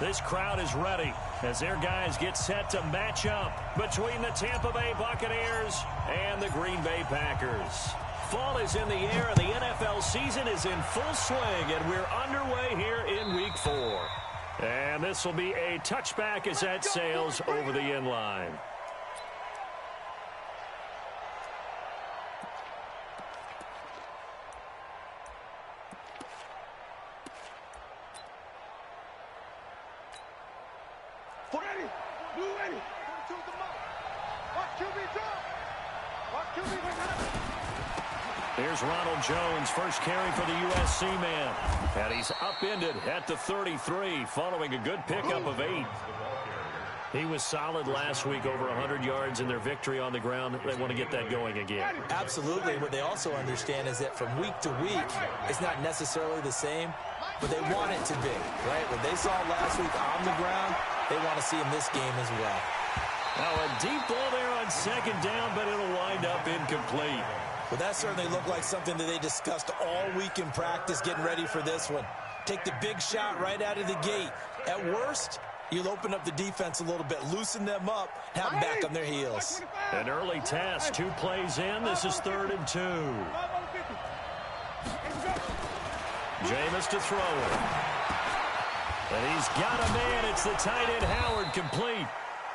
This crowd is ready as their guys get set to match up between the Tampa Bay Buccaneers and the Green Bay Packers. Fall is in the air and the NFL season is in full swing, and we're underway here in Week 4. And this will be a touchback as that sails over the end line. Here's Ronald Jones, first carry for the USC man. And he's upended at the 33 following a good pickup of 8. He was solid last week, over 100 yards in their victory on the ground. They want to get that going again. Absolutely. What they also understand is that from week to week, it's not necessarily the same, but they want it to be, right? What they saw last week on the ground, they want to see in this game as well. Now a deep ball there on second down, but it'll wind up incomplete. Well, that certainly looked like something that they discussed all week in practice getting ready for this one. Take the big shot right out of the gate. At worst, you'll open up the defense a little bit, loosen them up, have them back on their heels. An early test, 2 plays in. This is 3rd and 2. Jameis to throw it. And he's got a man. It's the tight end Howard, complete.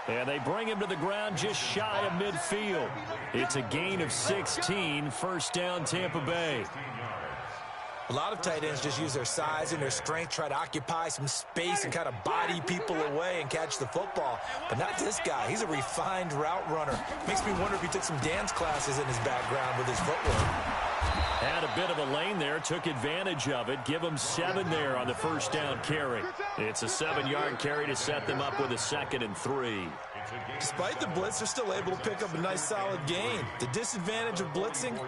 And they bring him to the ground just shy of midfield. It's a gain of 16, first down Tampa Bay. A lot of tight ends just use their size and their strength, try to occupy some space and kind of body people away and catch the football. But not this guy. He's a refined route runner. Makes me wonder if he took some dance classes in his background with his footwork. Had a bit of a lane there, took advantage of it. Give him 7 there on the first down carry. It's a 7-yard carry to set them up with a 2nd and 3. Despite the blitz, they're still able to pick up a nice solid gain. The disadvantage of blitzing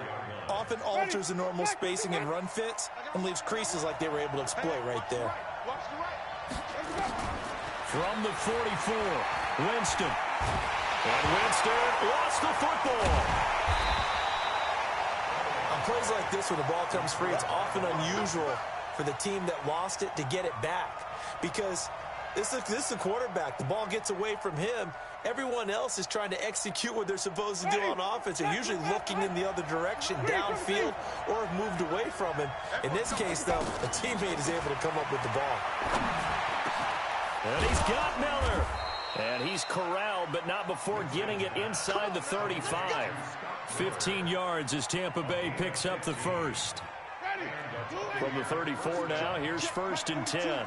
often alters the normal spacing and run fits and leaves creases like they were able to exploit right there. From the 44, Winston. And Winston lost the football. On plays like this, when the ball comes free, it's often unusual for the team that lost it to get it back. Because this is the quarterback. The ball gets away from him. Everyone else is trying to execute what they're supposed to do on offense. They're usually looking in the other direction, downfield, or have moved away from him. In this case, though, a teammate is able to come up with the ball. And he's got Miller. And he's corralled, but not before getting it inside the 35. 15 yards as Tampa Bay picks up the first. From the 34 now, here's 1st and 10.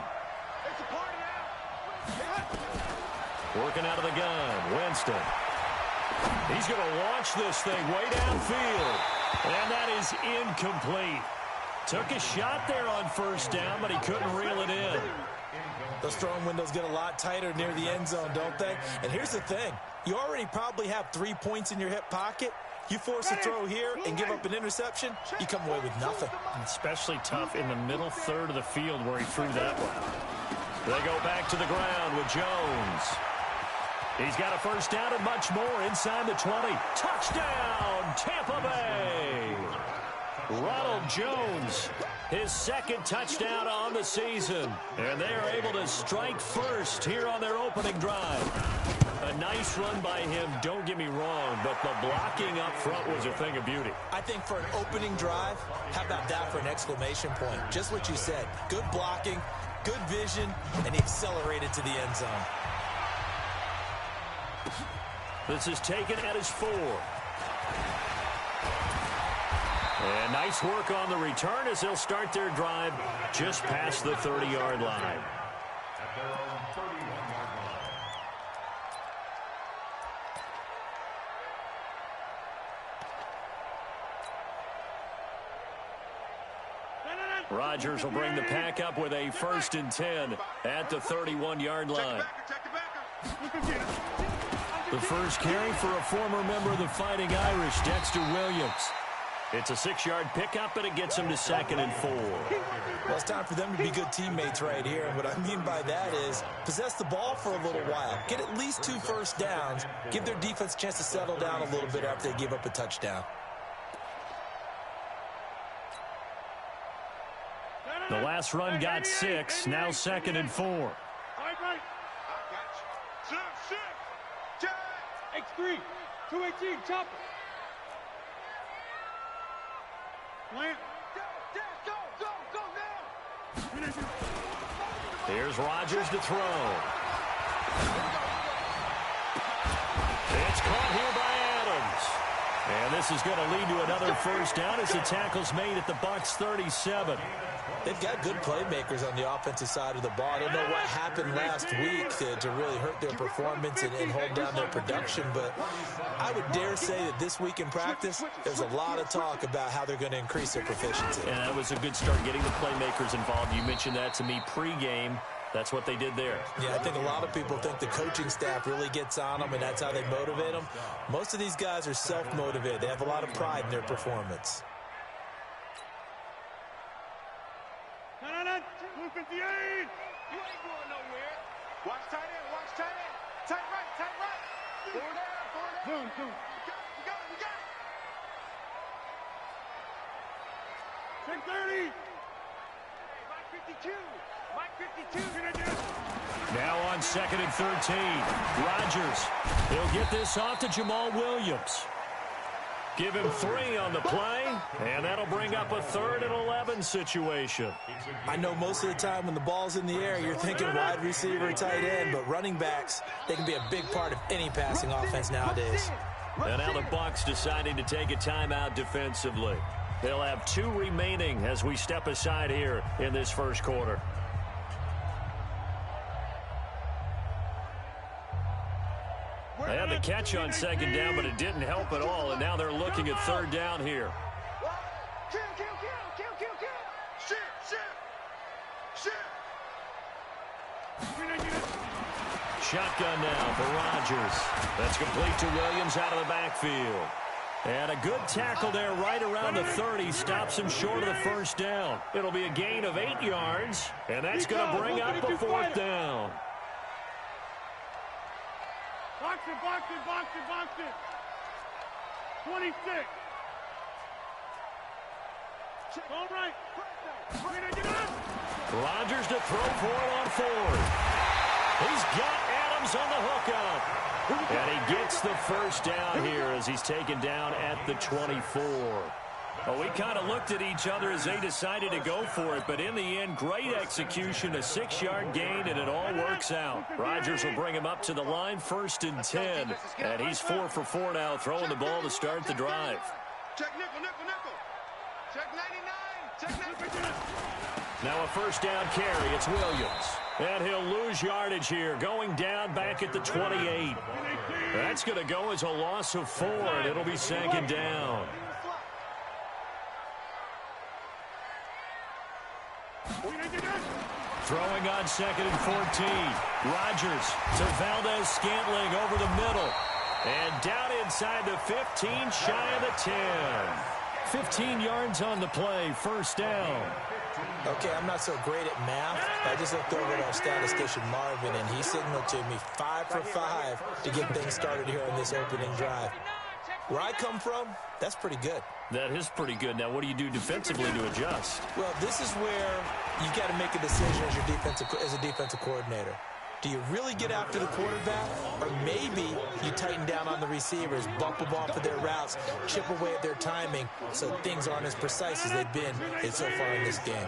Working out of the gun, Winston. He's going to launch this thing way downfield. And that is incomplete. Took a shot there on first down, but he couldn't reel it in. Those throwing windows get a lot tighter near the end zone, don't they? And here's the thing. You already probably have 3 points in your hip pocket. You force a throw here and give up an interception, you come away with nothing. Especially tough in the middle third of the field where he threw that one. They go back to the ground with Jones. He's got a first down and much more inside the 20. Touchdown, Tampa Bay! Ronald Jones, his 2nd touchdown on the season. And they are able to strike first here on their opening drive. A nice run by him, don't get me wrong, but the blocking up front was a thing of beauty. I think for an opening drive, how about that for an exclamation point? Just what you said. Good blocking, good vision, and he accelerated to the end zone. This is taken at his 4. And nice work on the return as they'll start their drive just past the 30-yard line. Rodgers will bring the pack up with a 1st and 10 at the 31-yard line. The first carry for a former member of the Fighting Irish, Dexter Williams. It's a 6-yard pickup, but it gets him to 2nd and 4. Well, it's time for them to be good teammates right here. And what I mean by that is possess the ball for a little while. Get at least 2 first downs. Give their defense a chance to settle down a little bit after they give up a touchdown. The last run got 6, now 2nd and 4. right. I got you. Shift. X3. 218. Chopper. Plant. Go now. Here's Rodgers to throw. It's caught here by Adams. And this is going to lead to another first down as the tackle's made at the Bucs 37. They've got good playmakers on the offensive side of the ball. I don't know what happened last week to really hurt their performance and hold down their production, but I would dare say that this week in practice, there's a lot of talk about how they're going to increase their proficiency. And that was a good start, getting the playmakers involved. You mentioned that to me pregame. That's what they did there. Yeah, I think a lot of people think the coaching staff really gets on them, and that's how they motivate them. Most of these guys are self-motivated. They have a lot of pride in their performance. 258. You ain't going nowhere. Watch tight end. Tight right. Forward down. Zoom. You got it. 630. Mike 52. Now on 2nd and 13. Rodgers. He'll get this off to Jamal Williams. Give him 3 on the play, and that'll bring up a 3rd and 11 situation. I know most of the time when the ball's in the air, you're thinking wide receiver, tight end, but running backs, they can be a big part of any passing offense nowadays. And now the Bucs deciding to take a timeout defensively. They'll have 2 remaining as we step aside here in this first quarter. They had the catch on 2nd down, but it didn't help at all, and now they're looking at 3rd down here. Kill. Shotgun now for Rodgers. That's complete to Williams out of the backfield. And a good tackle there right around the 30. Stops him short of the first down. It'll be a gain of 8 yards, and that's going to bring up a 4th down. Box it. 26. All right. Rodgers to throw for it on 4th. He's got Adams on the hook up. And he gets the first down here as he's taken down at the 24. Well, we kind of looked at each other as they decided to go for it, but in the end, great execution, a 6-yard gain, and it all works out. Rodgers will bring him up to the line, 1st and 10, and he's 4 for 4 now, throwing the ball to start the drive. Check nickel. Check 99. Now a first down carry, it's Williams. And he'll lose yardage here, going down back at the 28. That's going to go as a loss of 4, and it'll be 2nd down. Throwing on 2nd and 14. Rodgers to Valdez-Scantling over the middle. And down inside the 15, shy of the 10. 15 yards on the play, 1st down. Okay, I'm not so great at math. I just looked over at our statistician, Marvin, and he signaled to me 5 for 5 to get things started here on this opening drive. Where I come from, that's pretty good. That is pretty good. Now, what do you do defensively to adjust? Well, this is where you've got to make a decision as a defensive coordinator. Do you really get after the quarterback, or maybe you tighten down on the receivers, bump them off of their routes, chip away at their timing so things aren't as precise as they've been so far in this game?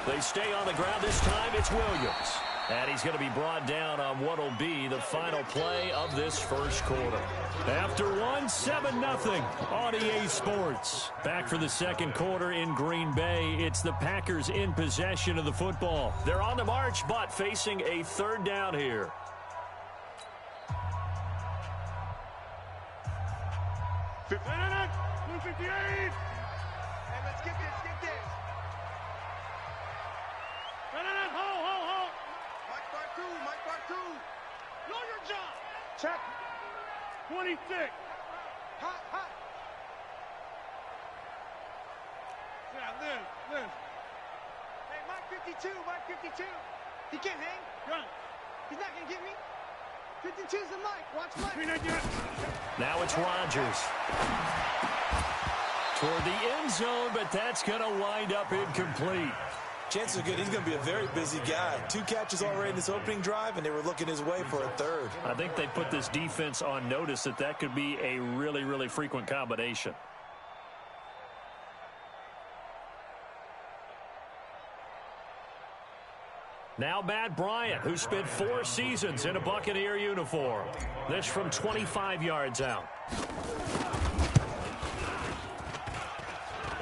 They stay on the ground. This time it's Williams. And he's going to be brought down on what will be the final play of this first quarter. After 7-0 on EA Sports. Back for the second quarter in Green Bay. It's the Packers in possession of the football. They're on the march, but facing a 3rd down here. Hey, let's get this. Hold. Mike Bartu. Know your job. Check. 26. Hot. Yeah, Liz. Hey, Mike 52. He can't hang. Run. He's not going to get me. 52's the Mike. Watch Mike. Now it's Rodgers. toward the end zone, but that's going to wind up incomplete. Chances are good he's going to be a very busy guy. 2 catches already in this opening drive, and they were looking his way for a third. I think they put this defense on notice that could be a really, really frequent combination. Now Matt Bryant, who spent 4 seasons in a Buccaneer uniform. This from 25 yards out.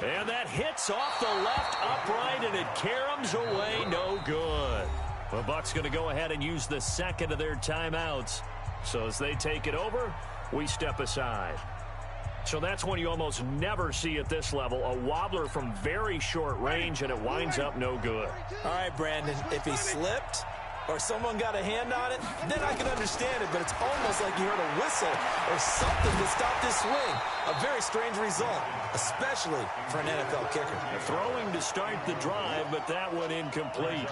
And that hits off the left upright, and it caroms away, no good. The Bucs going to go ahead and use the second of their timeouts. So as they take it over, we step aside. So that's one you almost never see at this level. A wobbler from very short range, and it winds up no good. All right, Brandon, if he slipped or someone got a hand on it, then I can understand it, but it's almost like you heard a whistle or something to stop this swing. A very strange result, especially for an NFL kicker. Throwing to start the drive, but that one incomplete.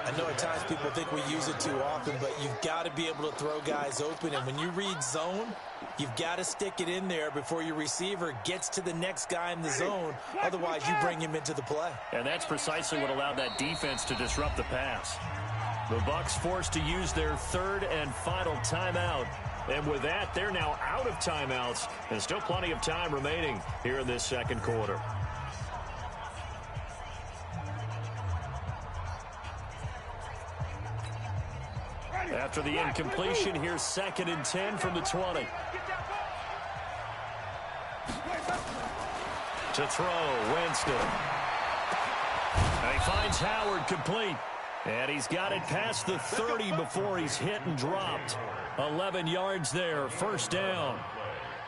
I know at times people think we use it too often, but you've got to be able to throw guys open, and when you read zone, you've got to stick it in there before your receiver gets to the next guy in the zone. Otherwise, you bring him into the play. And that's precisely what allowed that defense to disrupt the pass. The Bucs forced to use their third and final timeout. And with that, they're now out of timeouts. And still plenty of time remaining here in this second quarter. After the incompletion, here's 2nd and 10 from the 20. To throw, Winston. And he finds Howard complete. And he's got it past the 30 before he's hit and dropped. 11 yards there, first down.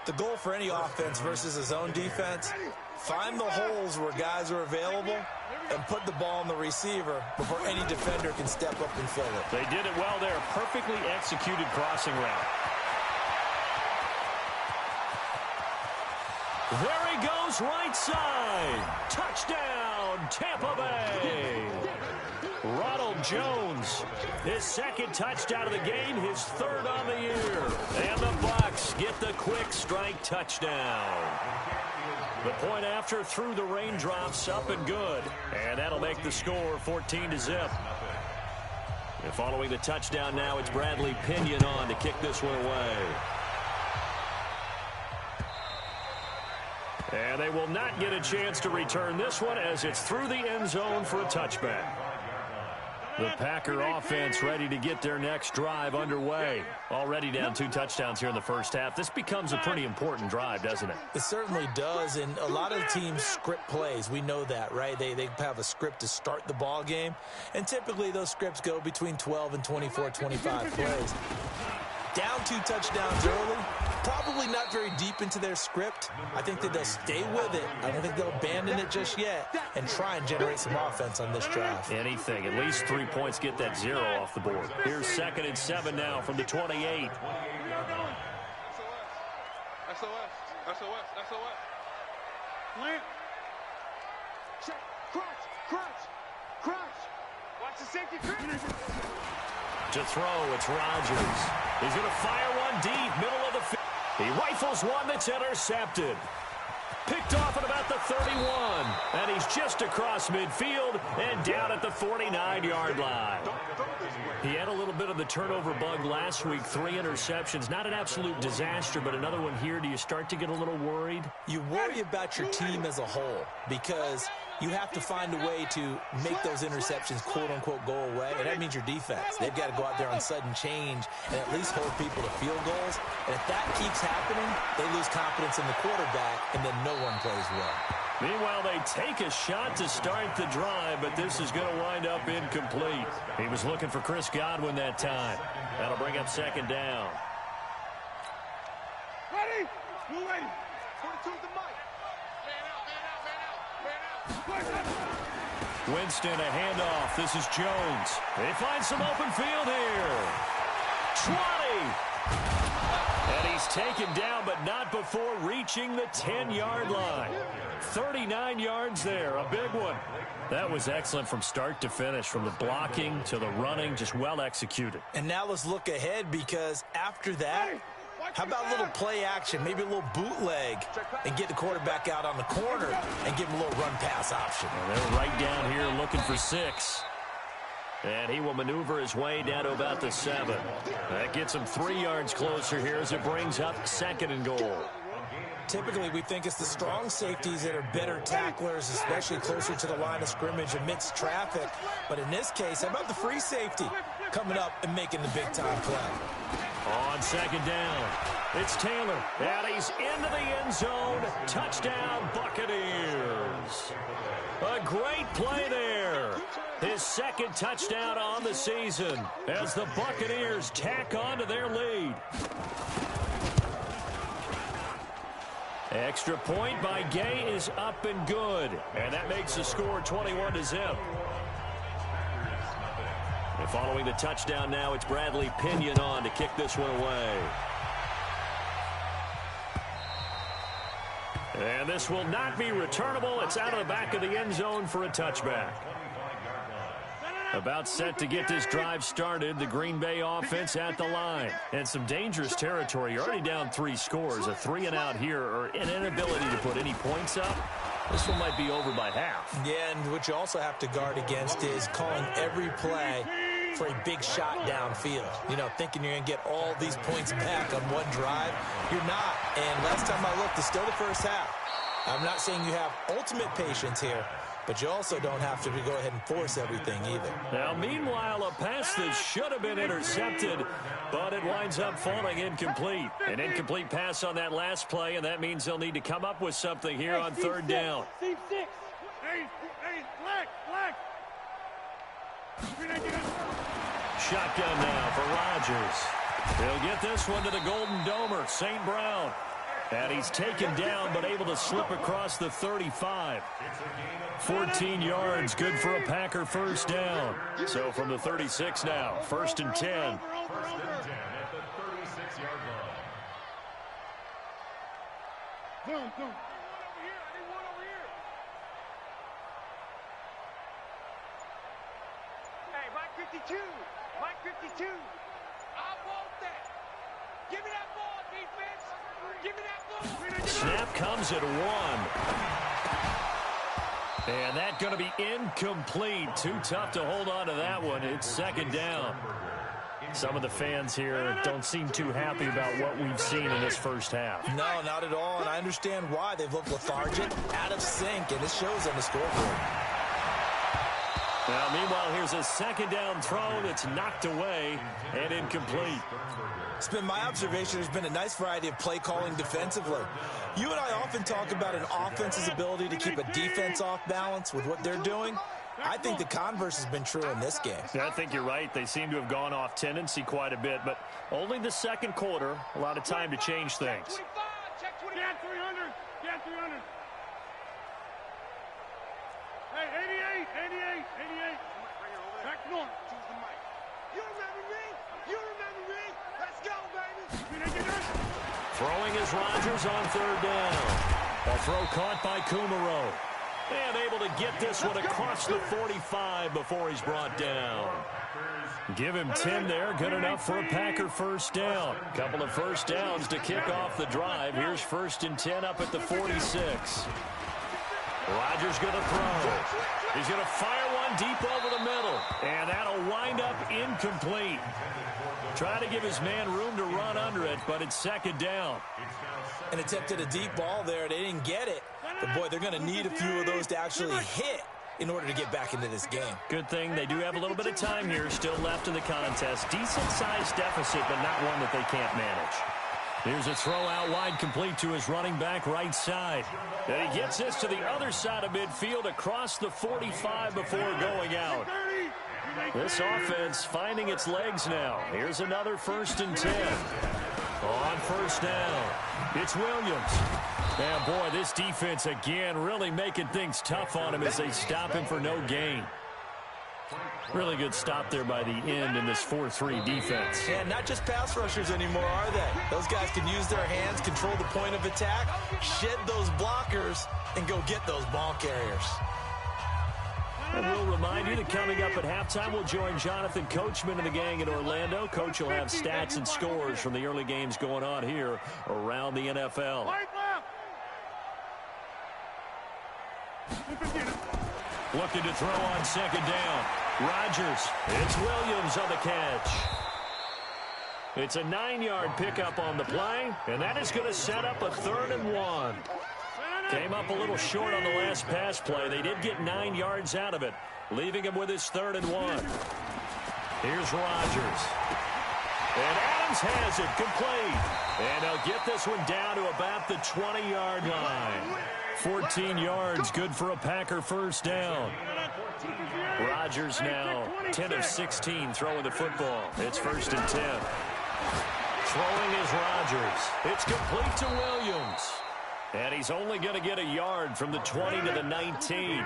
The goal for any offense versus a zone defense, find the holes where guys are available and put the ball on the receiver before any defender can step up and fill it. They did it well there. Perfectly executed crossing route. There he goes, right side. Touchdown, Tampa Bay. Ronald Jones, his 2nd touchdown of the game, his 3rd on the year. And the Bucs get the quick strike touchdown. The point after through the raindrops, up and good. And that'll make the score 14-0. And following the touchdown now, it's Bradley Pinion on to kick this one away. And they will not get a chance to return this one as it's through the end zone for a touchback. The Packer offense ready to get their next drive underway. Already down 2 touchdowns here in the first half. This becomes a pretty important drive, doesn't it? It certainly does, and a lot of teams script plays. We know that, right? They have a script to start the ball game, and typically those scripts go between 12 and 24, 25 plays. Down 2 touchdowns early, probably not very deep into their script. I think that they'll stay with it. I don't think they'll abandon it just yet and try and generate some offense on this drive. Anything. At least 3 points get that 0 off the board. Here's 2nd and 7 now from the 28. SOS. Plant. Check. Crunch. Watch the safety crouch. To throw, it's Rodgers. He's going to fire one deep, middle of the field. He rifles one that's intercepted. Picked off at about the 31. And he's just across midfield and down at the 49-yard line. He had a little bit of the turnover bug last week. 3 interceptions. Not an absolute disaster, but another one here. Do you start to get a little worried? You worry about your team as a whole because you have to find a way to make those interceptions, quote-unquote, go away. And that means your defense. They've got to go out there on sudden change and at least hold people to field goals. And if that keeps happening, they lose confidence in the quarterback, and then no one plays well. Meanwhile, they take a shot to start the drive, but this is going to wind up incomplete. He was looking for Chris Godwin that time. That'll bring up 2nd down. Ready? You ready? 42's the mic. Man out. Winston, a handoff. This is Jones. They find some open field here. 20. And he's taken down, but not before reaching the 10-yard line. 39 yards there, a big one. That was excellent from start to finish, from the blocking to the running, just well executed. And now let's look ahead because after that, How about a little play action, maybe a little bootleg, and get the quarterback out on the corner and give him a little run-pass option? And they're right down here looking for 6. And he will maneuver his way down to about the 7. That gets him 3 yards closer here as it brings up 2nd and goal. Typically, we think it's the strong safeties that are better tacklers, especially closer to the line of scrimmage amidst traffic. But in this case, how about the free safety coming up and making the big-time play? On 2nd down, it's Taylor, and he's into the end zone. Touchdown, Buccaneers. A great play there. His 2nd touchdown on the season as the Buccaneers tack on to their lead. Extra point by Gay is up and good. And that makes the score 21-0. And following the touchdown now, it's Bradley Pinion on to kick this one away. And this will not be returnable. It's out of the back of the end zone for a touchback. About set to get this drive started, the Green Bay offense at the line. And some dangerous territory. You're already down 3 scores. A 3-and-out here, or an inability to put any points up. This one might be over by half. Yeah, and what you also have to guard against is calling every play for a big shot downfield. You know, thinking you're going to get all these points back on one drive. You're not. And last time I looked, it's still the first half. I'm not saying you have ultimate patience here, but you also don't have to go ahead and force everything either. Now, meanwhile, a pass that should have been intercepted, but it winds up falling incomplete. An incomplete pass on that last play, and that means they'll need to come up with something here on 3rd down. Hey, black. Shotgun now for Rodgers. He'll get this one to the Golden Domer, St. Brown. And he's taken down, but able to slip across the 35. 14 yards, good for a Packer first down. So from the 36 now, 1st and 10. Hey, Mike 52. Mike 52. I want that. Give me that ball, defense. Give me that ball. Snap comes at 1. And that's going to be incomplete. Too tough to hold on to that one. It's 2nd down. Some of the fans here don't seem too happy about what we've seen in this first half. No, not at all, and I understand why. They've looked lethargic, out of sync, and it shows on the scoreboard. Now, meanwhile, here's a 2nd down throw that's knocked away and incomplete. It's been my observation there's been a nice variety of play calling defensively. You and I often talk about an offense's ability to keep a defense off balance with what they're doing. I think the converse has been true in this game. I think you're right. They seem to have gone off tendency quite a bit, but only the 2nd quarter, a lot of time to change things. Check 20. Get 300. Get 300. Hey, 88. Back north. Choose the mic. You remember me? Let's go, baby. Throwing is Rodgers on 3rd down. A throw caught by Kumaro. And able to get this one across the 45 before he's brought down. Give him 10 there. Good enough for a Packer first down. Couple of first downs to kick off the drive. Here's 1st and 10 up at the 46. Rodgers going to throw. He's going to fire one deep over the middle. And that'll wind up incomplete. Trying to give his man room to run under it, but it's 2nd down. And attempted a deep ball there. They didn't get it. But, boy, they're going to need a few of those to actually hit in order to get back into this game. Good thing they do have a little bit of time here still left in the contest. Decent-sized deficit, but not one that they can't manage. Here's a throw out wide, complete to his running back right side. And he gets this to the other side of midfield across the 45 before going out. This offense finding its legs now. Here's another 1st and 10. On 1st down, it's Williams. And, boy, this defense again really making things tough on him as they stop him for no gain. Really good stop there by the end in this 4-3 defense. Yeah, not just pass rushers anymore, are they? Those guys can use their hands, control the point of attack, shed those blockers, and go get those ball carriers. And we'll remind remind you that coming up at halftime, we'll join Jonathan Coachman and the gang in Orlando. Coach will have stats and scores from the early games going on here around the NFL. Looking to throw on second down. Rodgers. It's Williams on the catch. It's a 9-yard pickup on the play, and that is going to set up a 3rd and 1. Came up a little short on the last pass play. They did get 9 yards out of it, leaving him with his 3rd and 1. Here's Rodgers. And Adams has it complete. And they'll get this one down to about the 20-yard line. 14 yards, good for a Packer first down. Rodgers now 10 of 16 throwing the football. It's 1st and 10. Throwing is Rodgers. It's complete to Williams. And he's only going to get a yard from the 20 to the 19.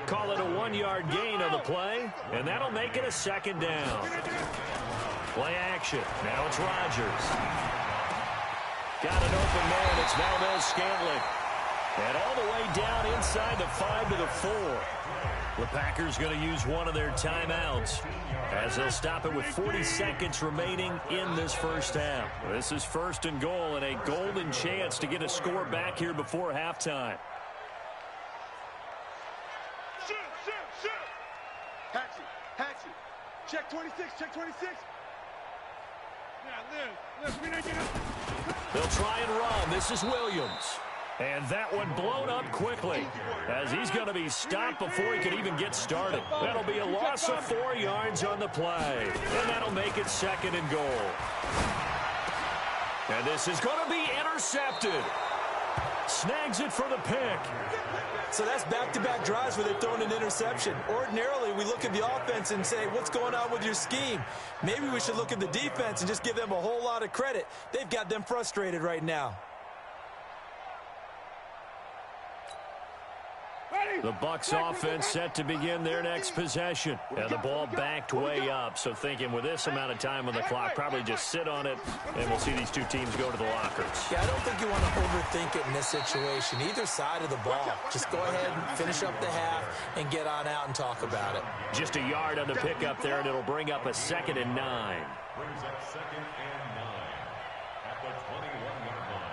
Call it a 1-yard gain on the play, and that'll make it a 2nd down. Play action. Now it's Rodgers. Got an open man. It's Valdez-Scantling. And all the way down inside the 5 to the 4. The Packers going to use one of their timeouts as they'll stop it with 40 seconds remaining in this first half. This is 1st and goal and a golden chance to get a score back here before halftime. Shoot. Hatchet. Check 26. They'll try and run. This is Williams. And that one blown up quickly as he's going to be stopped before he could even get started. That'll be a loss of 4 yards on the play. And that'll make it 2nd and goal. And this is going to be intercepted. Snags it for the pick. So that's back-to-back drives where they're throwing an interception. Ordinarily, we look at the offense and say, what's going on with your scheme? Maybe we should look at the defense and just give them a whole lot of credit. They've got them frustrated right now. The Bucs offense set to begin their next possession. And the ball backed way up. So thinking with this amount of time on the clock, probably just sit on it, and we'll see these two teams go to the lockers. Yeah, I don't think you want to overthink it in this situation. Either side of the ball. Just go ahead and finish up the half and get on out and talk about it. Just a yard on the pickup there, and it'll bring up a 2nd and 9. Brings up 2nd and 9 at the 21-yard line.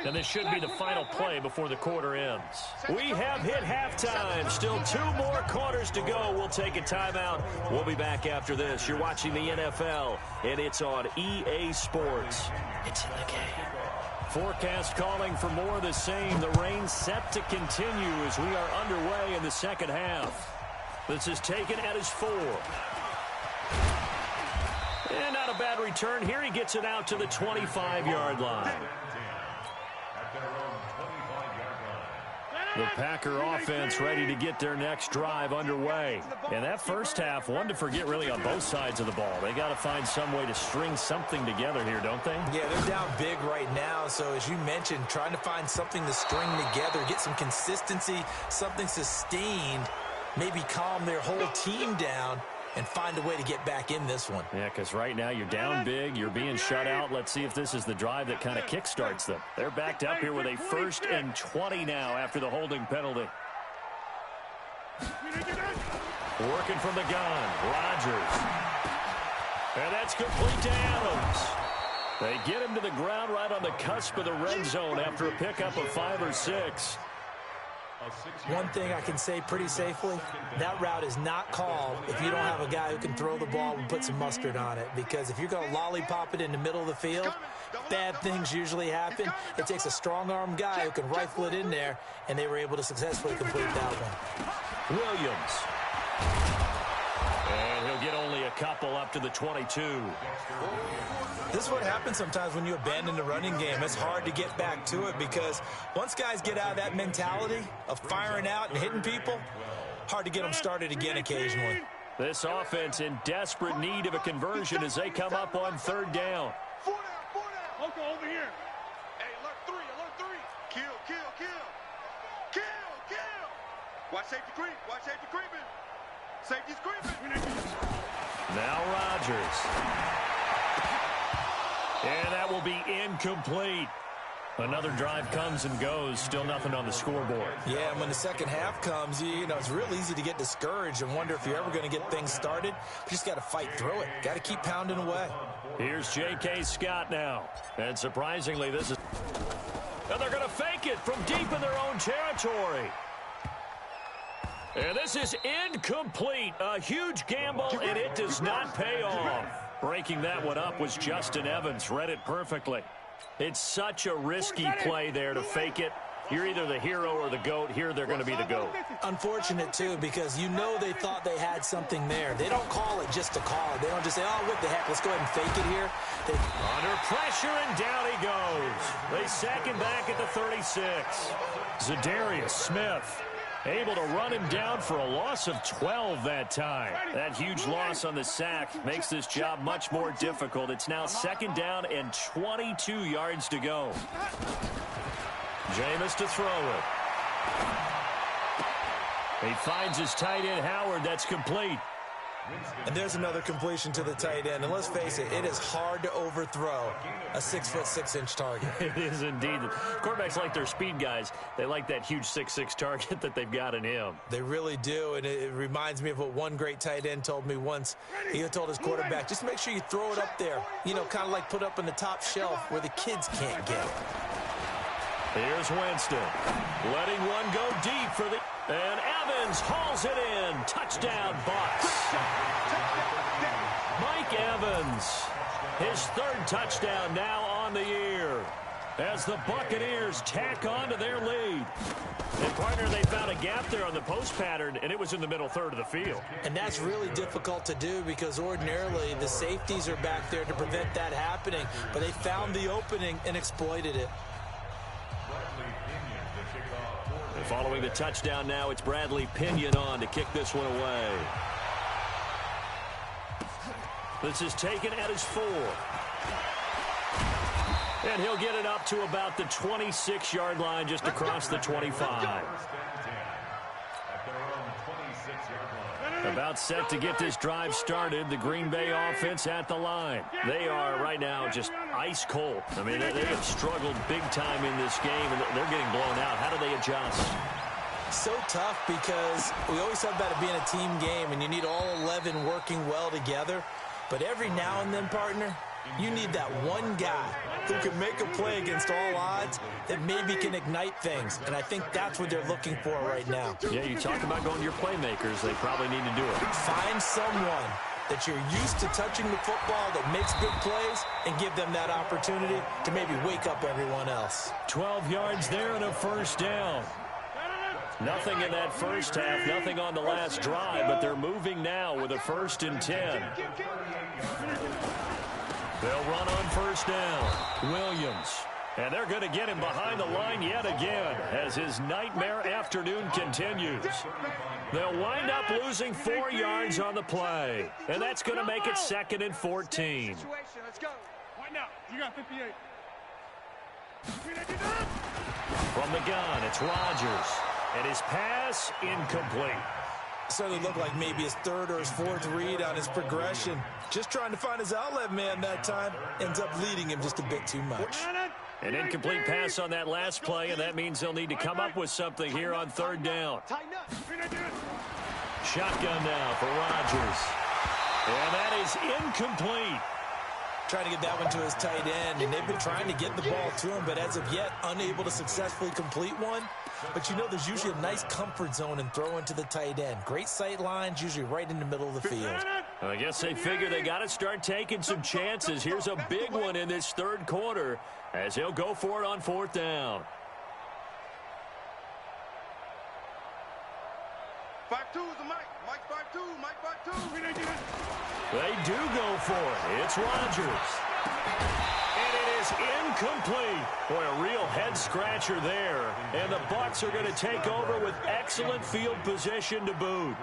And this should be the final play before the quarter ends. We have hit halftime. Still 2 more quarters to go. We'll take a timeout. We'll be back after this. You're watching the NFL, and it's on EA Sports. It's in the game. Forecast calling for more of the same. The rain set to continue as we are underway in the second half. This is taken at his 4. And not a bad return. Here he gets it out to the 25-yard line. The Packer offense ready to get their next drive underway. And that first half, one to forget really on both sides of the ball. They got to find some way to string something together here, don't they? Yeah, they're down big right now. So as you mentioned, trying to find something to string together, get some consistency, something sustained, maybe calm their whole team down and find a way to get back in this one. Yeah, because right now you're down big, you're being shut out. Let's see if this is the drive that kind of kickstarts them. They're backed up here with a 1st and 20 now after the holding penalty. Working from the gun, Rodgers. And that's complete to Adams. They get him to the ground right on the cusp of the red zone after a pickup of 5 or 6. One thing I can say pretty safely, that route is not called if you don't have a guy who can throw the ball and put some mustard on it. Because if you're going to lollipop it in the middle of the field, bad things usually happen. It takes a strong-arm guy who can rifle it in there, and they were able to successfully complete that one. Williams. And he'll get only a couple up to the 22. This is what happens sometimes when you abandon the running game. It's hard to get back to it because once guys get out of that mentality of firing out and hitting people, hard to get them started again occasionally. This offense in desperate need of a conversion as they come up on 3rd down. 4 down. Okay, over here. Hey, alert 3. Kill. Watch safety creep. Safety's creeping. Now Rodgers. And that will be incomplete. Another drive comes and goes, still nothing on the scoreboard. Yeah, and when the second half comes, you know, it's real easy to get discouraged and wonder if you're ever going to get things started. You just got to fight through it. Got to keep pounding away. Here's J.K. Scott now. And surprisingly, this is... And they're going to fake it from deep in their own territory. And this is incomplete. A huge gamble, and it does not pay off. Breaking that one up was Justin Evans. Read it perfectly. It's such a risky play there to fake it. You're either the hero or the GOAT. Here, they're going to be the GOAT. Unfortunate, too, because you know they thought they had something there. They don't call it just to call it. They don't just say, oh, what the heck, let's go ahead and fake it here. Under pressure, and down he goes. They sack him back at the 36. Zadarius Smith able to run him down for a loss of 12 that time. That huge loss on the sack makes this job much more difficult. It's now second down and 22 yards to go. Jameis to throw it. He finds his tight end, Howard. That's complete. And there's another completion to the tight end. And let's face it, it is hard to overthrow a 6'6" target. It is indeed. Quarterbacks like their speed guys. They like that huge 6'6" target that they've got in him. They really do, and it reminds me of what one great tight end told me once. He told his quarterback, just make sure you throw it up there. You know, kind of like put up on the top shelf where the kids can't get it. Here's Winston, letting one go deep for the... And Evans hauls it in. Touchdown, Bucs. Mike Evans, his third touchdown now on the year, as the Buccaneers tack on to their lead. And, partner, they found a gap there on the post pattern, and it was in the middle third of the field. And that's really difficult to do because ordinarily the safeties are back there to prevent that happening. But they found the opening and exploited it. Following the touchdown now, it's Bradley Pinion on to kick this one away. This is taken at his 4. And he'll get it up to about the 26-yard line, just across the 25. About set to get this drive started. The Green Bay offense at the line. They are right now just ice cold. I mean, they have struggled big time in this game, and they're getting blown out. How do they adjust? So tough because we always talk about it being a team game, and you need all 11 working well together. But every now and then, partner, you need that one guy who can make a play against all odds that maybe can ignite things. And I think that's what they're looking for right now. Yeah, you talk about going to your playmakers. They probably need to do it. Find someone that you're used to touching the football that makes big plays and give them that opportunity to maybe wake up everyone else. 12 yards there and a first down. Nothing in that first half, nothing on the last drive, but they're moving now with a 1st and 10. They'll run on first down. Williams. And they're going to get him behind the line yet again as his nightmare afternoon continues. They'll wind up losing 4 yards on the play. And that's going to make it 2nd and 14. Let's go. Wind up. You got 58. From the gun, it's Rodgers. And his pass incomplete. Certainly looked like maybe his 3rd or his 4th read on his progression. Just trying to find his outlet man that time. Ends up leading him just a bit too much. An incomplete pass on that last play, and that means they'll need to come up with something here on 3rd down. Shotgun now for Rodgers. And that is incomplete. Trying to get that one to his tight end, and they've been trying to get the ball to him, but as of yet, unable to successfully complete one. But you know there's usually a nice comfort zone in throwing to the tight end. Great sight lines, usually right in the middle of the field. I guess they figure they got to start taking some chances. Here's a big one in this 3rd quarter as he'll go for it on 4th down. 5-2 is the Mike. Mike 5-2. Mike 5-2. They do go for it. It's Rodgers. And it is incomplete. Boy, a real head-scratcher there. And the Bucs are going to take over with excellent field position to boot.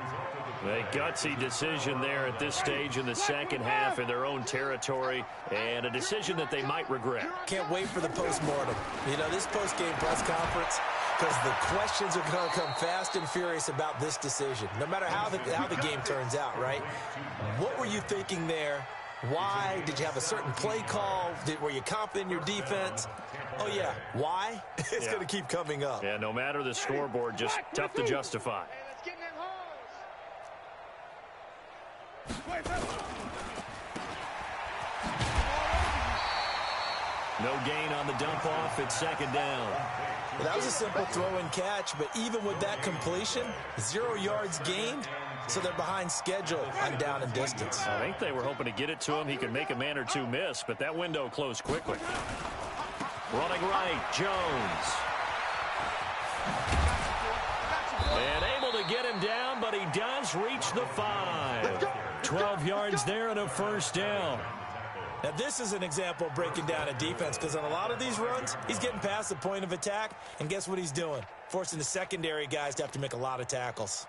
A gutsy decision there at this stage in the second half in their own territory, and a decision that they might regret. Can't wait for the postmortem. You know, this post-game press conference, because the questions are going to come fast and furious about this decision, no matter how the game turns out, right? What were you thinking there? Why? Did you have a certain play call? Were you confident in your defense? Oh, yeah. Why? It's going to keep coming up. Yeah, no matter the scoreboard, just tough to justify. Hey, let's get in that hose. No gain on the dump off. It's second down. Well, that was a simple throw and catch, but even with that completion, 0 yards gained, so they're behind schedule on down and distance. I think they were hoping to get it to him. He could make a man or two miss, but that window closed quickly. Running right, Jones. And able to get him down, but he does reach the 5. 12 yards there and a first down. Now, this is an example of breaking down a defense, because on a lot of these runs, he's getting past the point of attack, and guess what he's doing? Forcing the secondary guys to have to make a lot of tackles.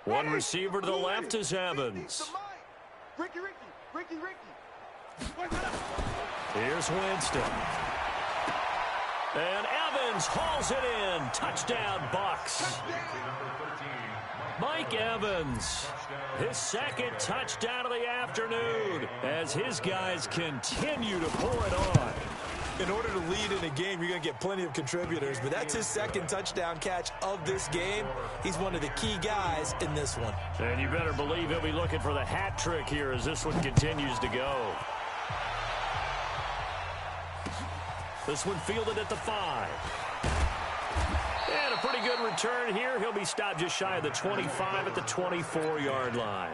One receiver to the left is Evans. Ricky. Here's Winston. And Evans hauls it in. Touchdown, Bucs. Mike Evans, his second touchdown of the afternoon as his guys continue to pour it on. In order to lead in a game, you're going to get plenty of contributors, but that's his second touchdown catch of this game. He's one of the key guys in this one. And you better believe he'll be looking for the hat trick here as this one continues to go. This one fielded at the 5. And a pretty good return here. He'll be stopped just shy of the 25 at the 24-yard line.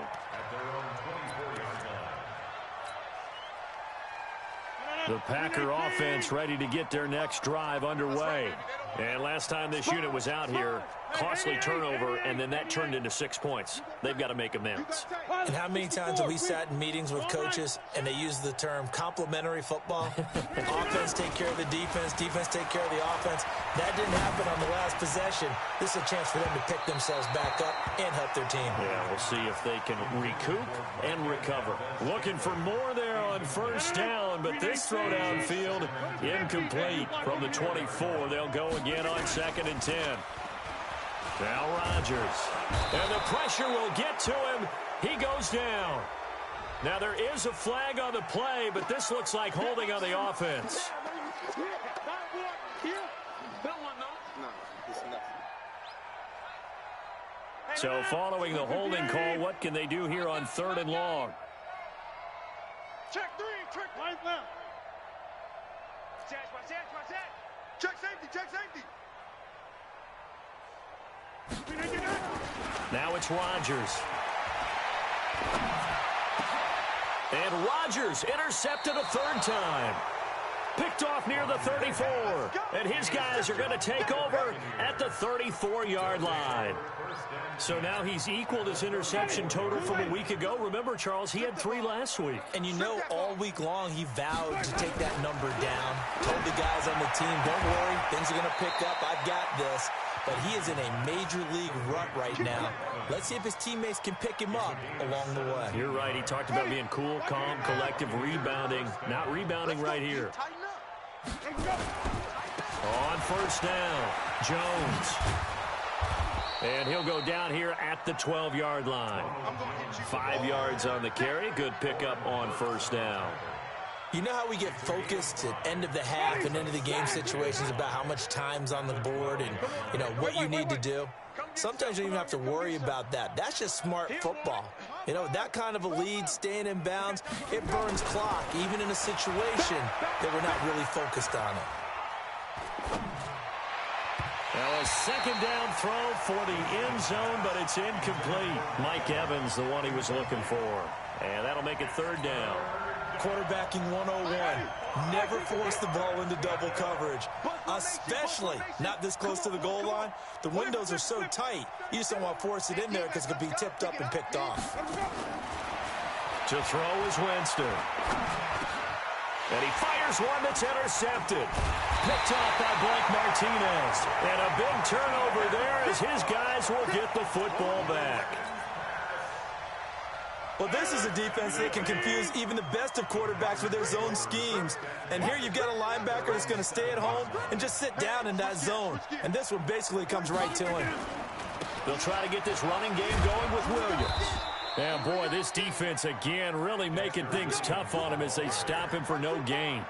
The Packer offense ready to get their next drive underway. And last time this unit was out here, costly turnover, and then that turned into 6 points. They've got to make amends. And how many times have we sat in meetings with coaches and they use the term complementary football? Offense take care of the defense, defense take care of the offense. That didn't happen on the last possession. This is a chance for them to pick themselves back up and help their team. Yeah, we'll see if they can recoup and recover. Looking for more there on first down, but this throw downfield incomplete from the 24. They'll go again on 2nd and 10. Now Rodgers. And the pressure will get to him. He goes down. Now there is a flag on the play, but this looks like holding on the offense. So following the holding call, what can they do here on 3rd and long? Check 3, check right now. Watch that. Check safety. Now it's Rodgers. And Rodgers intercepted a 3rd time. Picked off near the 34. And his guys are going to take over at the 34-yard line. So now he's equaled his interception total from a week ago. Remember, Charles, he had 3 last week. And you know, all week long he vowed to take that number down. Told the guys on the team, don't worry, things are going to pick up. I've got this. But he is in a major league rut right now. Let's see if his teammates can pick him up along the way. You're right. He talked about being cool, calm, collective, rebounding. Not rebounding right here. On first down, Jones. And he'll go down here at the 12-yard line. 5 yards on the carry. Good pickup on first down. You know how we get focused at end of the half and end of the game situations about how much time's on the board and, you know, what you need to do? Sometimes you don't even have to worry about that. That's just smart football. You know, that kind of a lead, staying in bounds, it burns clock, even in a situation that we're not really focused on it. Well, a second down throw for the end zone, but it's incomplete. Mike Evans, the one he was looking for. And that'll make it 3rd down. Quarterbacking 101. Never force the ball into double coverage, especially not this close to the goal line. The windows are so tight, you just don't want to force it in there because it could be tipped up and picked off. To throw is Winston. And he fires one that's intercepted. Picked off by Blake Martinez. And a big turnover there as his guys will get the football back. Well, this is a defense that can confuse even the best of quarterbacks with their zone schemes. And here you've got a linebacker that's going to stay at home and just sit down in that zone. And this one basically comes right to him. They'll try to get this running game going with Williams. Yeah, boy, this defense again really making things tough on him as they stop him for no gain.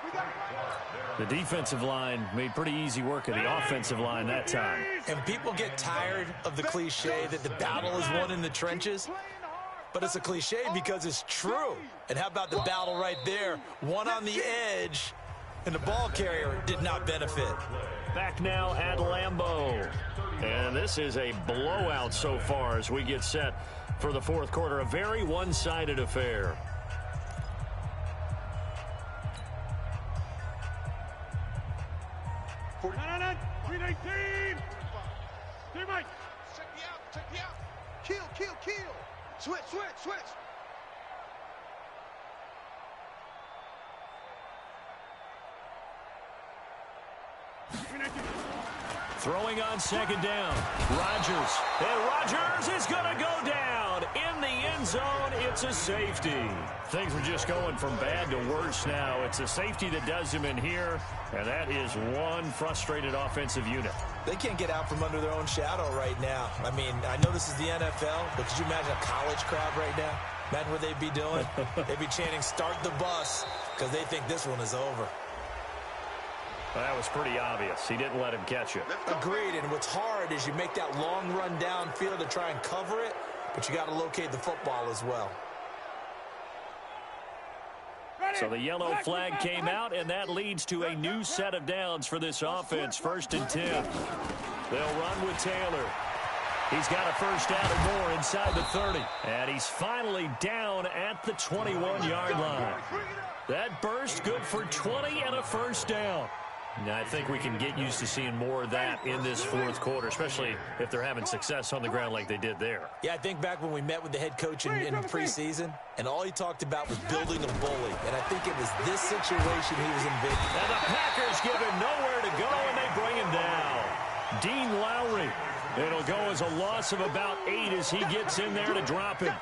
The defensive line made pretty easy work of the offensive line that time. And people get tired of the cliche that the battle is won in the trenches. But it's a cliche because it's true. And how about the battle right there? One on the edge, and the ball carrier did not benefit. Back now at Lambeau. And this is a blowout so far as we get set for the fourth quarter. A very one-sided affair. No. 319. Hey, Mike. Check me out. Kill. Switch. Throwing on second down. Rodgers. And Rodgers is going to go down. In the end zone, it's a safety. Things are just going from bad to worse now. It's a safety that does him in here, and that is one frustrated offensive unit. They can't get out from under their own shadow right now. I mean, I know this is the NFL, but could you imagine a college crowd right now? Imagine what they'd be doing. They'd be chanting, "Start the bus," because they think this one is over. That was pretty obvious. He didn't let him catch it. Agreed, and what's hard is you make that long run downfield to try and cover it, but you got to locate the football as well. So the yellow flag came out, and that leads to a new set of downs for this offense. 1st and 10. They'll run with Taylor. He's got a first down or more inside the 30. And he's finally down at the 21-yard line. That burst good for 20 and a first down. Now, I think we can get used to seeing more of that in this fourth quarter, especially if they're having success on the ground like they did there. Yeah, I think back when we met with the head coach in preseason, and all he talked about was building a bully. And I think it was this situation he was envisioning. And the Packers give him nowhere to go, and they bring him down. Dean Lowry. It'll go as a loss of about 8 as he gets in there to drop him.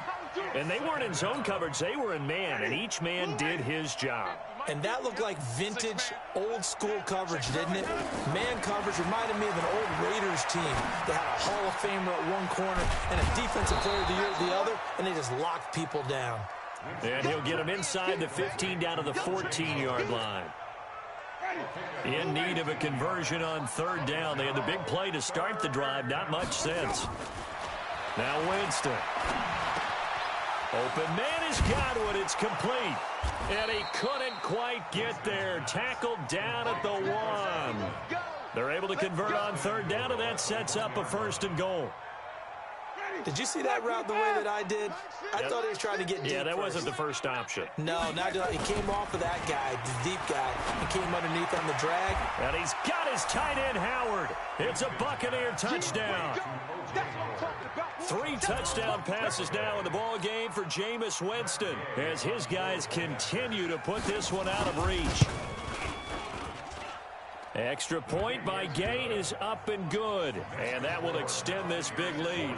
And they weren't in zone coverage. They were in man, and each man did his job. And that looked like vintage, old-school coverage, didn't it? Man coverage reminded me of an old Raiders team that had a Hall of Famer at one corner and a Defensive Player of the Year at the other, and they just locked people down. And he'll get them inside the 15 down to the 14-yard line. In need of a conversion on 3rd down. They had the big play to start the drive. Not much sense. Now Winston. Open man has got it. It's complete. And he couldn't quite get there. Tackled down at the 1. They're able to convert on 3rd down, and that sets up a 1st and goal. Did you see that route the way that I did? I thought he was trying to get deep. Yeah, that first. wasn't the first option. No, not he came off of that guy, the deep guy, and came underneath on the drag. And he's got his tight end, Howard. It's a Buccaneer touchdown. 3 touchdown passes now in the ball game for Jameis Winston as his guys continue to put this one out of reach. Extra point by Gay is up and good, and that will extend this big lead.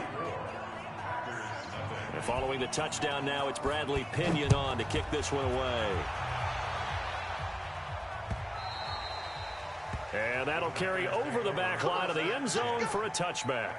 And following the touchdown now, it's Bradley Pinion on to kick this one away. And that'll carry over the back line of the end zone for a touchback.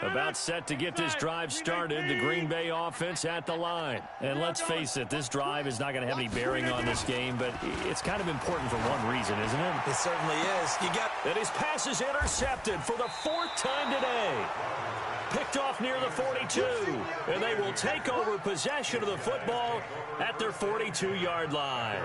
About set to get this drive started, the Green Bay offense at the line. And let's face it, this drive is not going to have any bearing on this game, but it's kind of important for one reason, isn't it? It certainly is. And his pass is intercepted for the 4th time today. Picked off near the 42, and they will take over possession of the football at their 42-yard line.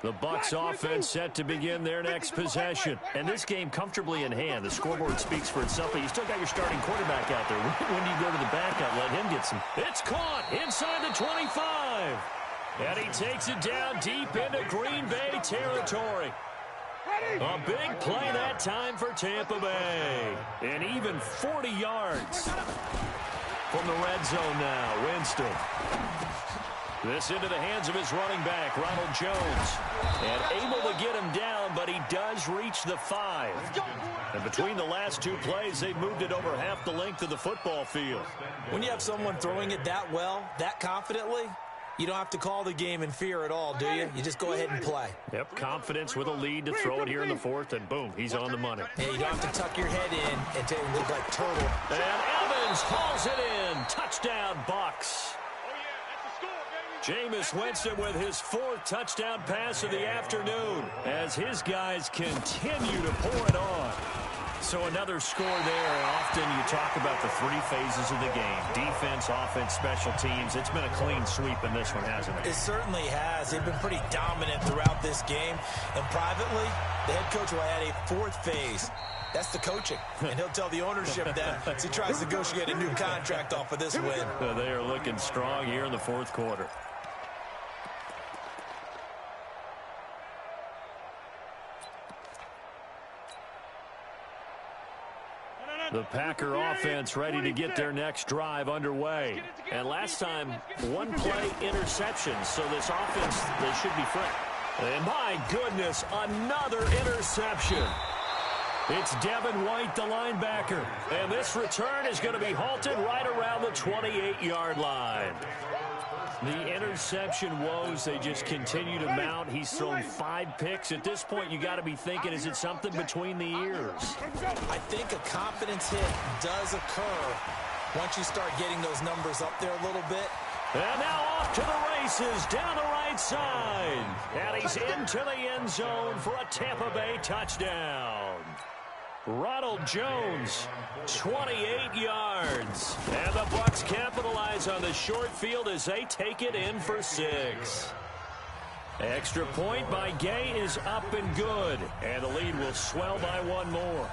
The Bucs offense set to begin their next possession. And this game comfortably in hand. The scoreboard speaks for itself, but you still got your starting quarterback out there. When do you go to the backup? Let him get some. It's caught inside the 25. And he takes it down deep into Green Bay territory. A big play that time for Tampa Bay. And even 40 yards from the red zone now. Winston. This into the hands of his running back, Ronald Jones. And able to get him down, but he does reach the 5. And between the last two plays, they've moved it over half the length of the football field. When you have someone throwing it that well, that confidently, you don't have to call the game in fear at all, do you? You just go ahead and play. Yep, confidence with a lead to throw it here in the 4th, and boom, he's on the money. Yeah, you don't have to tuck your head in and take it look like turtle. And Evans hauls it in. Touchdown, Bucs. Jameis Winston with his 4th touchdown pass of the afternoon as his guys continue to pour it on. So another score there, and often you talk about the 3 phases of the game. Defense, offense, special teams. It's been a clean sweep in this one, hasn't it? It certainly has. They've been pretty dominant throughout this game. And privately, the head coach will add a 4th phase. That's the coaching. And he'll tell the ownership that as he tries to negotiate a new contract off of this win. They are looking strong here in the 4th quarter. The Packer offense ready to get their next drive underway. And last time, 1 play interception. So this offense, they should be fresh. And my goodness, another interception. It's Devin White, the linebacker. And this return is going to be halted right around the 28-yard line. The interception woes, they just continue to mount. He's thrown 5 picks. At this point, you got to be thinking, is it something between the ears? I think a confidence hit does occur once you start getting those numbers up there a little bit. And now off to the races down the right side. And he's into the end zone for a Tampa Bay touchdown. Ronald Jones, 28 yards. And the Bucs capitalize on the short field as they take it in for 6. Extra point by Gay is up and good. And the lead will swell by 1 more.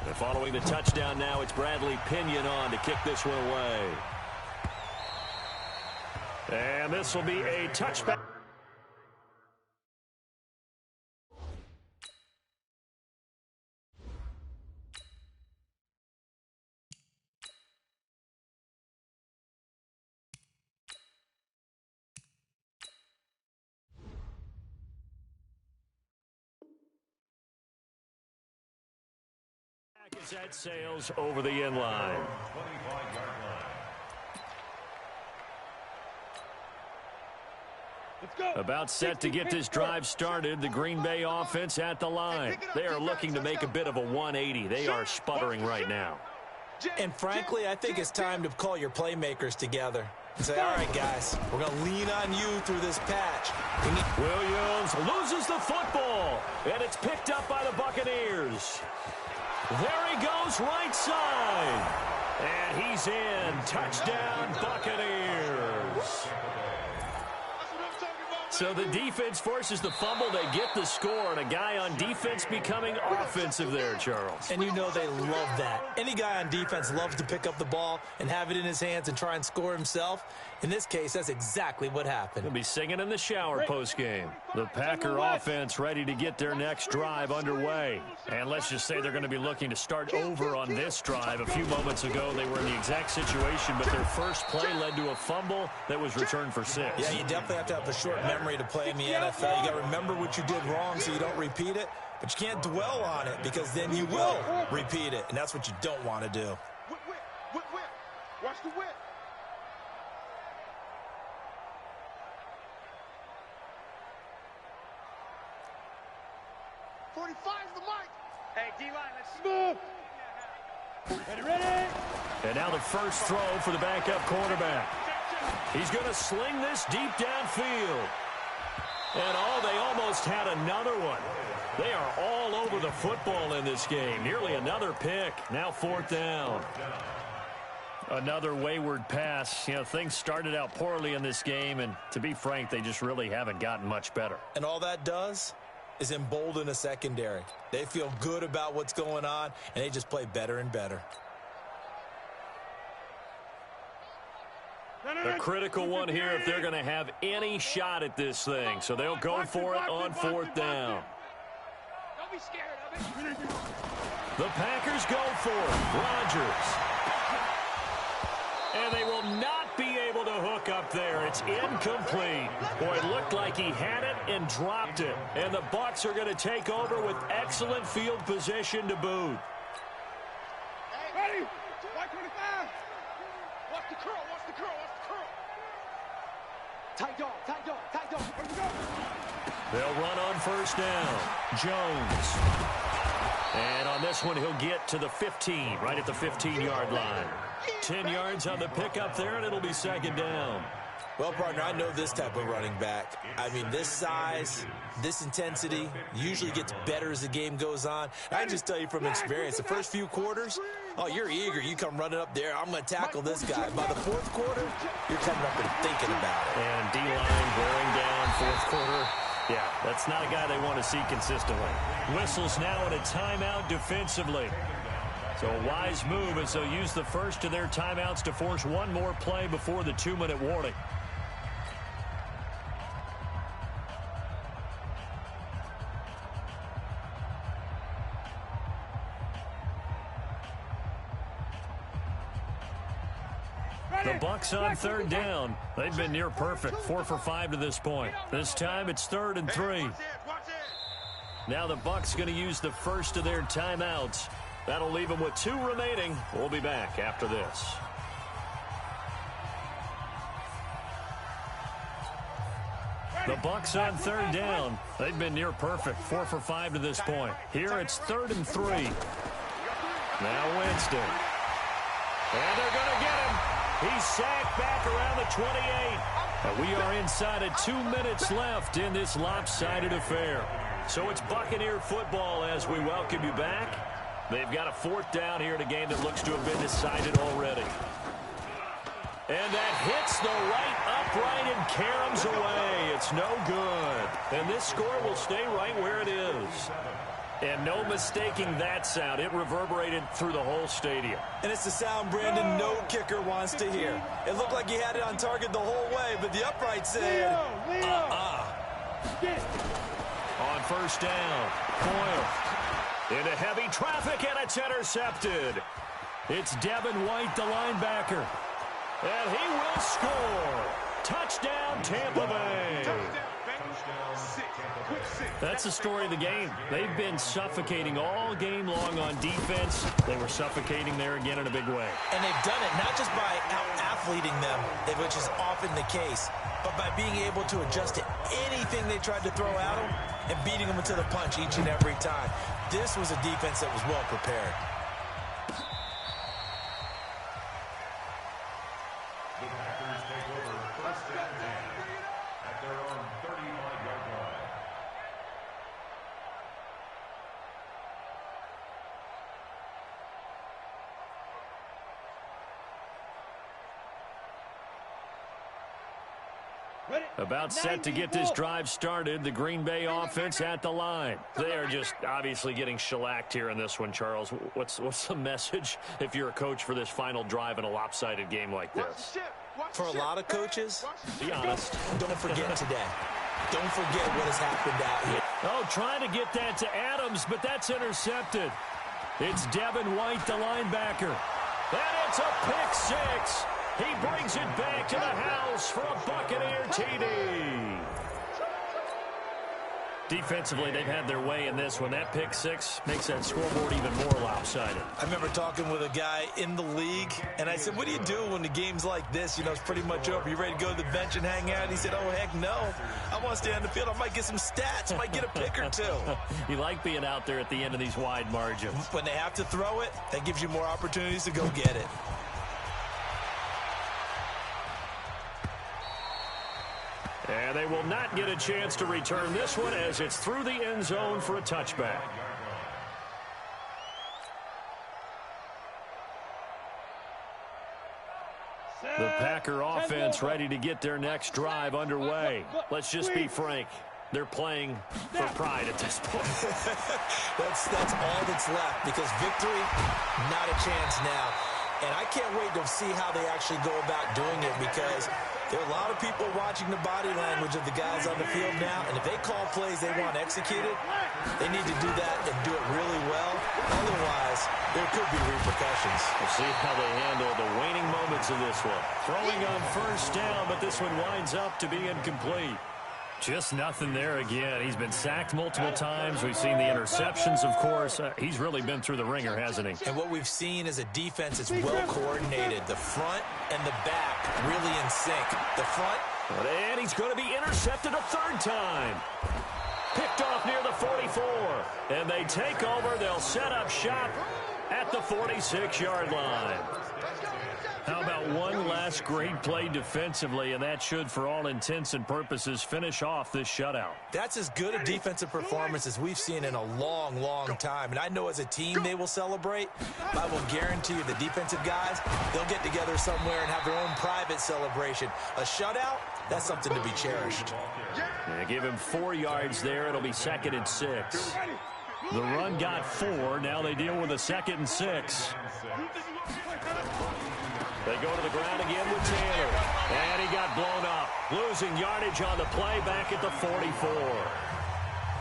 And following the touchdown now, it's Bradley Pinion on to kick this one away. And this will be a touchback. As that sails over the end line. About set to get this drive started. The Green Bay offense at the line. They are looking to make a bit of a 180. They are sputtering right now. And frankly, I think it's time to call your playmakers together and say, all right, guys, we're going to lean on you through this patch. Williams loses the football, and it's picked up by the Buccaneers. There he goes, right side. And he's in. Touchdown, Buccaneers. So the defense forces the fumble. They get the score, and a guy on defense becoming offensive there, Charles. And you know they love that. Any guy on defense loves to pick up the ball and have it in his hands and try and score himself. In this case, that's exactly what happened. He'll be singing in the shower postgame. The Packer offense ready to get their next drive underway. And let's just say they're going to be looking to start over on this drive. A few moments ago, they were in the exact situation, but their first play led to a fumble that was returned for 6. Yeah, you definitely have to have a short memory to play in the NFL. You got to remember what you did wrong so you don't repeat it, but you can't dwell on it because then you will repeat it, and that's what you don't want to do. Whip. Watch the whip. The mic. Hey, D-line, let's move. Ready. And now the first throw for the backup quarterback. He's going to sling this deep downfield. And they almost had another one. They are all over the football in this game. Nearly another pick. Now 4th down. Another wayward pass. You know, things started out poorly in this game, and to be frank, they just really haven't gotten much better. And all that does is embolden a secondary. They feel good about what's going on, and they just play better and better. A critical one here if they're going to have any shot at this thing. So they'll go for it on 4th down. Don't be scared of it. The Packers go for it. Rodgers. And they will not be able to hook up there. it's incomplete. Boy, it looked like he had it and dropped it. And the Bucs are going to take over with excellent field position to boot. Ready? White 25. Watch the curl, watch the curl, watch the curl. Tight dog, tight dog, tight dog. Where we go? They'll run on first down. Jones. And on this one, he'll get to the 15, right at the 15-yard line. 10 yards on the pickup there, and it'll be second down. Well, partner, I know this type of running back. I mean, this size, this intensity usually gets better as the game goes on. I can just tell you from experience, the first few quarters, oh, you're eager. You come running up there. I'm going to tackle this guy. By the fourth quarter, you're coming up and thinking about it. And D-line wearing down fourth quarter. Yeah, that's not a guy they want to see consistently. Whistles now in a timeout defensively. So a wise move as they'll use the first of their timeouts to force one more play before the 2-minute warning. The Bucs on third down. They've been near perfect, 4 for 5 to this point. This time it's 3rd and 3. Now the Bucs going to use the first of their timeouts. That'll leave them with 2 remaining. We'll be back after this. The Bucs on third down. They've been near perfect, 4 for 5 to this point. Here it's 3rd and 3. Now Winston. And they're going to get him. He's sacked back around the 28. And we are inside of 2 minutes left in this lopsided affair. So it's Buccaneer football as we welcome you back. They've got a 4th down here in a game that looks to have been decided already. And that hits the right upright and caroms away. It's no good. And this score will stay right where it is. And no mistaking that sound. It reverberated through the whole stadium. And it's the sound Brandon no kicker wants to hear. It looked like he had it on target the whole way, but the upright said, On first down, Coyle into heavy traffic, and it's intercepted. It's Devin White, the linebacker. And he will score. Touchdown, Tampa Bay. That's the story of the game. They've been suffocating all game long on defense. They were suffocating there again in a big way. And they've done it not just by out-athleting them, which is often the case, but by being able to adjust to anything they tried to throw at them and beating them into the punch each and every time. This was a defense that was well prepared. The Packers take over first and 10 at their own 35-yard line. About set to get this drive started, the Green Bay offense at the line. They are just obviously getting shellacked here in this one, Charles. What's the message if you're a coach for this final drive in a lopsided game like this? For a lot of coaches, be honest, don't forget today. Don't forget what has happened out here. Oh, trying to get that to Adams, but that's intercepted. It's Devin White, the linebacker. And it's a pick six. He brings it back to the house for a Buccaneer TD. Defensively, they've had their way in this one. That pick six makes that scoreboard even more lopsided. I remember talking with a guy in the league, and I said, what do you do when the game's like this? You know, it's pretty much over. You ready to go to the bench and hang out? And he said, oh, heck no. I want to stay on the field. I might get some stats. I might get a pick or two. You like being out there at the end of these wide margins. When they have to throw it, that gives you more opportunities to go get it. And they will not get a chance to return this one as it's through the end zone for a touchback. The Packer offense ready to get their next drive underway. Let's just be frank. They're playing for pride at this point. That's all that's left, because victory, not a chance now. And I can't wait to see how they actually go about doing it, because There are a lot of people watching the body language of the guys on the field now, and if they call plays they want executed, they need to do that and do it really well. Otherwise, there could be repercussions. We'll see how they handle the waning moments of this one. Throwing on first down, but this one winds up to be incomplete. Just nothing there again. He's been sacked multiple times. We've seen the interceptions, of course. He's really been through the ringer, hasn't he? And what we've seen is a defense that's well coordinated. The front and the back really in sync. The front. And he's going to be intercepted a third time. Picked off near the 44. And they take over. They'll set up shop at the 46-yard line. How about one last great play defensively, and that should, for all intents and purposes, finish off this shutout. That's as good a defensive performance as we've seen in a long, long time. And I know as a team they will celebrate. I will guarantee you the defensive guys, they'll get together somewhere and have their own private celebration. A shutout, that's something to be cherished. Yeah, give him 4 yards there. It'll be 2nd and 6. The run got 4. Now they deal with a 2nd and 6. They go to the ground again with Taylor. And he got blown up. Losing yardage on the play back at the 44.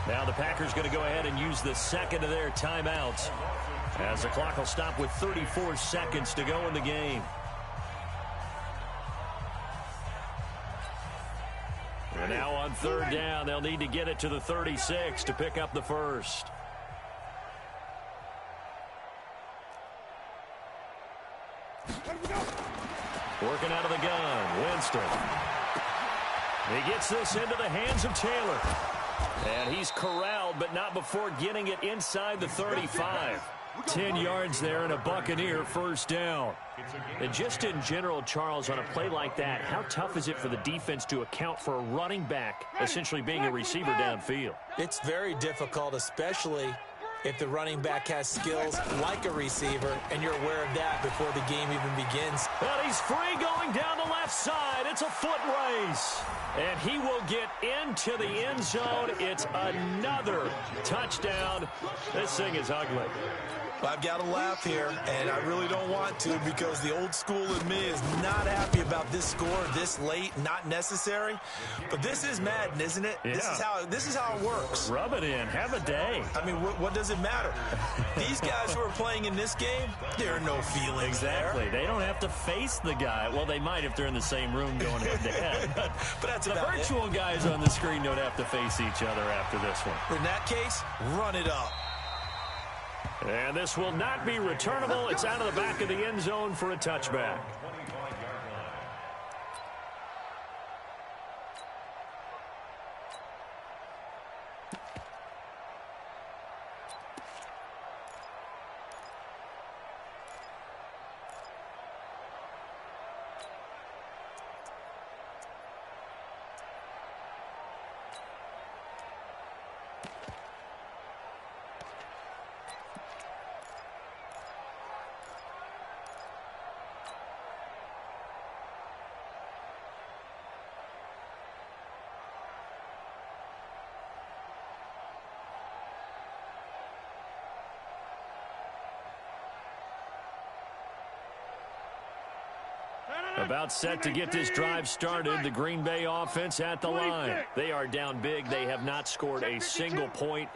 Now the Packers going to go ahead and use the second of their timeouts, as the clock will stop with 34 seconds to go in the game. And now on third down, they'll need to get it to the 36 to pick up the first. Working out of the gun, Winston. He gets this into the hands of Taylor. And he's corralled, but not before getting it inside the 35. 10 yards there and a Buccaneer first down. And just in general, Charles, on a play like that, how tough is it for the defense to account for a running back essentially being a receiver downfield? It's very difficult, especially if the running back has skills like a receiver, and you're aware of that before the game even begins. And he's free going down the left side. It's a foot race. And he will get into the end zone. It's another touchdown. This thing is ugly. I've got to laugh here, and I really don't want to, because the old school in me is not happy about this score this late, not necessary. But this is Madden, isn't it? Yeah. This is how it works. Rub it in. Have a day. I mean, what does it matter? These guys who are playing in this game, there are no feelings exactly. there. They don't have to face the guy. Well, they might if they're in the same room going head-to-head. But that's the virtual guys on the screen don't have to face each other after this one. In that case, run it up. And this will not be returnable. It's out of the back of the end zone for a touchback. About set to get this drive started, the Green Bay offense at the line. They are down big. They have not scored a single point.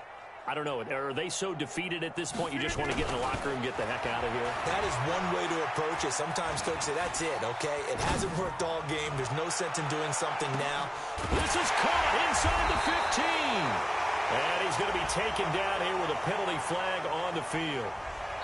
I don't know. Are they so defeated at this point you just want to get in the locker room and get the heck out of here? That is one way to approach it. Sometimes coaches say, that's it, okay? It hasn't worked all game. There's no sense in doing something now. This is caught inside the 15. And he's going to be taken down here with a penalty flag on the field.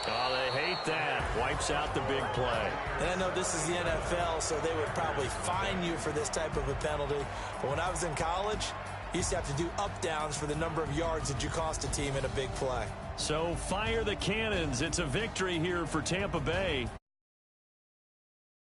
Oh, they hate that. Wipes out the big play. And I know this is the NFL, so they would probably fine you for this type of a penalty. But when I was in college, you used to have to do up-downs for the number of yards that you cost a team in a big play. So fire the cannons. It's a victory here for Tampa Bay.